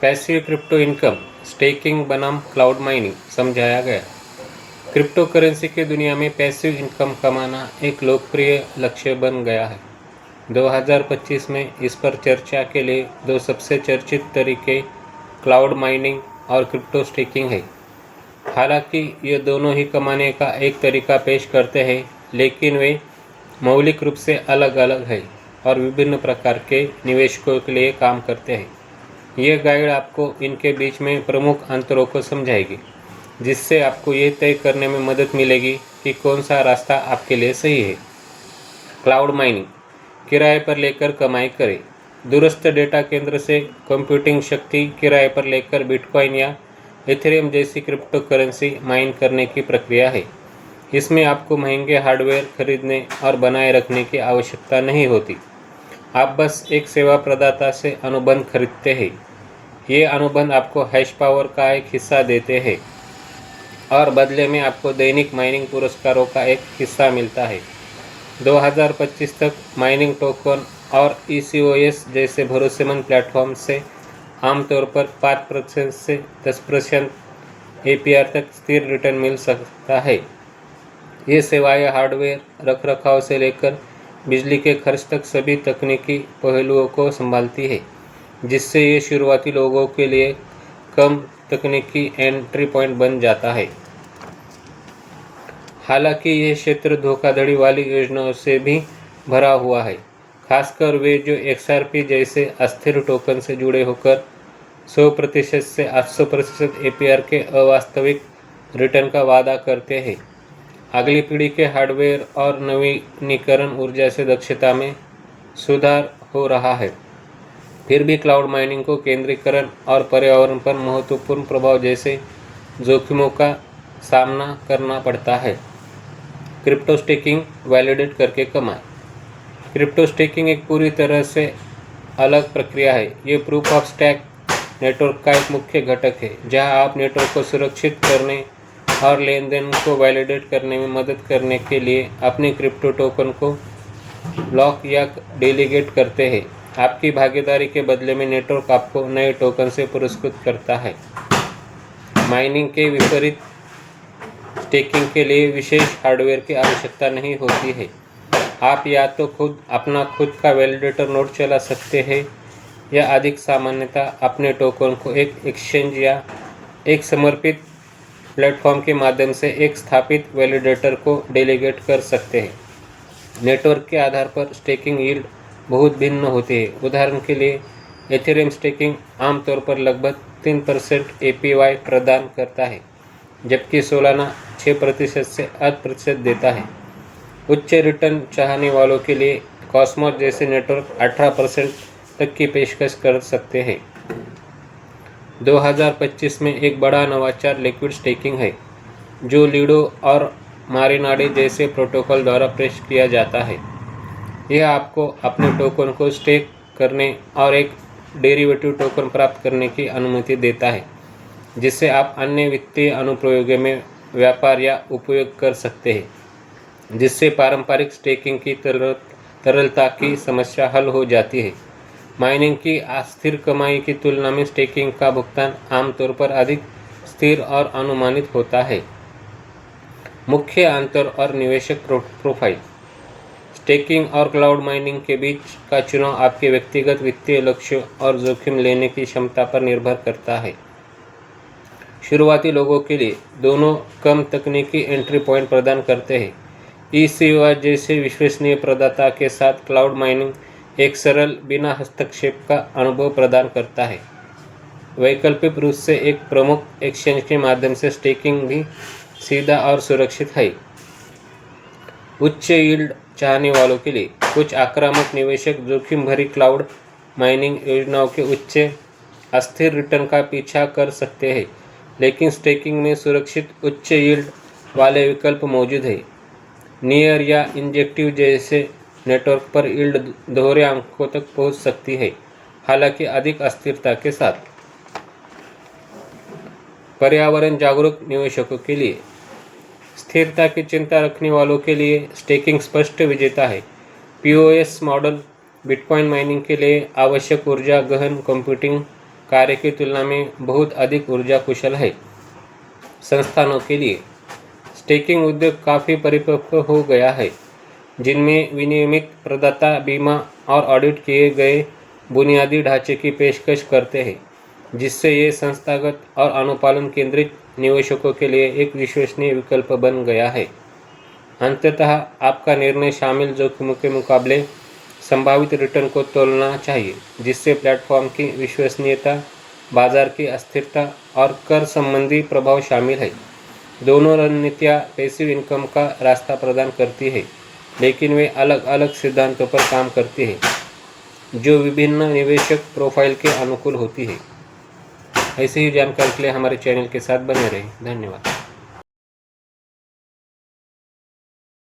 Passive crypto income, staking बनाम cloud mining समझाया गया। क्रिप्टो करेंसी की दुनिया में पैसिव इनकम कमाना एक लोकप्रिय लक्ष्य बन गया है। 2025 में इस पर चर्चा के लिए दो सबसे चर्चित तरीके क्लाउड माइनिंग और क्रिप्टो स्टेकिंग है। हालांकि ये दोनों ही कमाने का एक तरीका पेश करते हैं, लेकिन वे मौलिक रूप से अलग अलग है और विभिन्न प्रकार के निवेशकों के लिए काम करते हैं। यह गाइड आपको इनके बीच में प्रमुख अंतरों को समझाएगी, जिससे आपको ये तय करने में मदद मिलेगी कि कौन सा रास्ता आपके लिए सही है। क्लाउड माइनिंग, किराए पर लेकर कमाई करें। दूरस्थ डेटा केंद्र से कंप्यूटिंग शक्ति किराए पर लेकर बिटकॉइन या इथेरियम जैसी क्रिप्टो करेंसी माइन करने की प्रक्रिया है। इसमें आपको महंगे हार्डवेयर खरीदने और बनाए रखने की आवश्यकता नहीं होती। आप बस एक सेवा प्रदाता से अनुबंध खरीदते हैं। ये अनुबंध आपको हैश पावर का एक हिस्सा देते हैं और बदले में आपको दैनिक माइनिंग पुरस्कारों का एक हिस्सा मिलता है। 2025 तक माइनिंग टोकन और ECOS जैसे भरोसेमंद प्लेटफॉर्म से आमतौर पर 5% से 10% APR तक स्थिर रिटर्न मिल सकता है। ये सेवाएं हार्डवेयर रखरखाव से लेकर बिजली के खर्च तक सभी तकनीकी पहलुओं को संभालती है, जिससे ये शुरुआती लोगों के लिए कम तकनीकी एंट्री पॉइंट बन जाता है। हालांकि यह क्षेत्र धोखाधड़ी वाली योजनाओं से भी भरा हुआ है, खासकर वे जो XRP जैसे अस्थिर टोकन से जुड़े होकर 100% से 800% APR के अवास्तविक रिटर्न का वादा करते हैं। अगली पीढ़ी के हार्डवेयर और नवीनीकरण ऊर्जा से दक्षता में सुधार हो रहा है। फिर भी क्लाउड माइनिंग को केंद्रीकरण और पर्यावरण पर महत्वपूर्ण प्रभाव जैसे जोखिमों का सामना करना पड़ता है। क्रिप्टो स्टेकिंग, वैलिडेट करके कमाएं। क्रिप्टो स्टेकिंग एक पूरी तरह से अलग प्रक्रिया है। ये प्रूफ ऑफ स्टैक नेटवर्क का एक मुख्य घटक है, जहां आप नेटवर्क को सुरक्षित करने और लेन देन को वैलिडेट करने में मदद करने के लिए अपने क्रिप्टो टोकन को लॉक या डेलीगेट करते हैं। आपकी भागीदारी के बदले में नेटवर्क आपको नए टोकन से पुरस्कृत करता है। माइनिंग के विपरीत स्टेकिंग के लिए विशेष हार्डवेयर की आवश्यकता नहीं होती है। आप या तो अपना खुद का वैलिडेटर नोड चला सकते हैं या अधिक सामान्यतः अपने टोकन को एक एक्सचेंज या एक समर्पित प्लेटफॉर्म के माध्यम से एक स्थापित वैलिडेटर को डेलीगेट कर सकते हैं। नेटवर्क के आधार पर स्टेकिंग यील्ड बहुत भिन्न होती है। उदाहरण के लिए एथेरियम स्टेकिंग आमतौर पर लगभग 3% APY प्रदान करता है, जबकि सोलाना 6% से 8% देता है। उच्च रिटर्न चाहने वालों के लिए कॉस्मोस जैसे नेटवर्क 18% तक की पेशकश कर सकते हैं। 2025 में एक बड़ा नवाचार लिक्विड स्टेकिंग है, जो लीडो और मारिनाडी जैसे प्रोटोकॉल द्वारा पेश किया जाता है। यह आपको अपने टोकन को स्टेक करने और एक डेरिवेटिव टोकन प्राप्त करने की अनुमति देता है, जिससे आप अन्य वित्तीय अनुप्रयोगों में व्यापार या उपयोग कर सकते हैं, जिससे पारंपरिक स्टेकिंग की तरलता की समस्या हल हो जाती है। माइनिंग की अस्थिर कमाई की तुलना में स्टेकिंग का भुगतान आमतौर पर अधिक स्थिर और अनुमानित होता है। मुख्य अंतर और निवेशक प्रोफाइल। स्टेकिंग और क्लाउड माइनिंग के बीच का चुनाव आपके व्यक्तिगत वित्तीय लक्ष्यों और जोखिम लेने की क्षमता पर निर्भर करता है। शुरुआती लोगों के लिए दोनों कम तकनीकी एंट्री पॉइंट प्रदान करते हैं। ECOS जैसे विश्वसनीय प्रदाता के साथ क्लाउड माइनिंग एक सरल, बिना हस्तक्षेप का अनुभव प्रदान करता है। वैकल्पिक रूप से एक प्रमुख एक्सचेंज के माध्यम से स्टेकिंग भी सीधा और सुरक्षित है। उच्च यील्ड चाहने वालों के लिए कुछ आक्रामक निवेशक जोखिम भरी क्लाउड माइनिंग योजनाओं के उच्च अस्थिर रिटर्न का पीछा कर सकते हैं, लेकिन स्टेकिंग में सुरक्षित उच्च यील्ड वाले विकल्प मौजूद हैं। नियर या इंजेक्टिव जैसे नेटवर्क पर यील्ड दोहरे अंकों तक पहुंच सकती है, हालांकि अधिक अस्थिरता के साथ। पर्यावरण जागरूक निवेशकों के लिए स्थिरता की चिंता रखने वालों के लिए स्टेकिंग स्पष्ट विजेता है। POS मॉडल बिटकॉइन माइनिंग के लिए आवश्यक ऊर्जा, गहन कंप्यूटिंग कार्य की तुलना में बहुत अधिक ऊर्जा कुशल है। संस्थानों के लिए स्टेकिंग उद्योग काफ़ी परिपक्व हो गया है, जिनमें विनियमित प्रदाता बीमा और ऑडिट किए गए बुनियादी ढांचे की पेशकश करते हैं, जिससे ये संस्थागत और अनुपालन केंद्रित निवेशकों के लिए एक विश्वसनीय विकल्प बन गया है। अंततः आपका निर्णय शामिल जोखिमों के मुकाबले संभावित रिटर्न को तोलना चाहिए, जिससे प्लेटफॉर्म की विश्वसनीयता, बाजार की अस्थिरता और कर संबंधी प्रभाव शामिल है। दोनों रणनीतियाँ पैसिव इनकम का रास्ता प्रदान करती है, लेकिन वे अलग अलग सिद्धांतों पर काम करती है जो विभिन्न निवेशक प्रोफाइल के अनुकूल होती है। ऐसी ही जानकारी के लिए हमारे चैनल के साथ बने रहें। धन्यवाद।